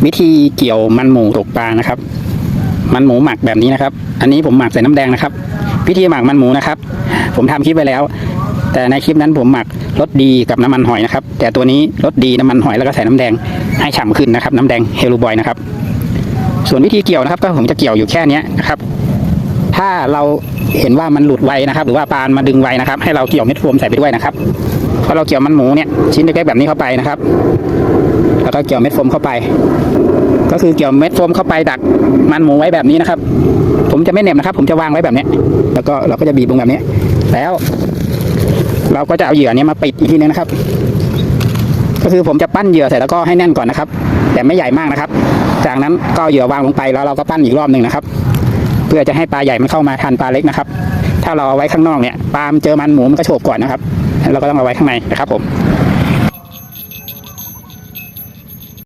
วิธีเกี่ยวมันหมูตกปลานะครับมันหมูหมักแบบนี้นะครับอันนี้ผมหมักใส่น้ำแดงนะครับวิธีหมักมันหมูนะครับผมทำคลิปไว้แล้วแต่ในคลิปนั้นผมหมักรสดีกับน้ำมันหอยนะครับแต่ตัวนี้รสดีน้ำมันหอยแล้วก็ใส่น้ำแดงให้ฉ่ำขึ้นนะครับน้ำแดงเฮลูบอยนะครับส่วนวิธีเกี่ยวนะครับก็ผมจะเกี่ยวอยู่แค่นี้นะครับถ้าเราเห็นว่ามันหลุดไวนะครับหรือว่าปลามาดึงไวนะครับให้เราเกี่ยวเม็ดโฟมใส่ไปด้วยนะครับพอเราเกี่ยวมันหมูเนี่ยชิ้นเล็กๆแบบนี้เข้าไปนะครับแล้วก็เกี่ยวเม็ดโฟมเข้าไปก็คือเกี่ยวเม็ดโฟมเข้าไปดักมันหมูไว้แบบนี้นะครับผมจะไม่เหน็บนะครับผมจะวางไว้แบบนี้แล้วก็เราก็จะบีบลงแบบนี้แล้วเราก็จะเอาเหยื่อนี้มาปิดอีกทีนึงนะครับก็คือผมจะปั้นเหยื่อเสร็จแล้วก็ให้แน่นก่อนนะครับแต่ไม่ใหญ่มากนะครับจากนั้นก็เหยื่อวางลงไปแล้วเราก็ปั้นอีกรอบหนึ่งนะครับเพื่อจะให้ปลาใหญ่มันเข้ามาทันปลาเล็กนะครับถ้าเราเอาไว้ข้างนอกเนี่ยปลาเจอมันหมูมันก็โฉบก่อนนะครับเราก็ต้องเอาไว้ข้างในนะครับผม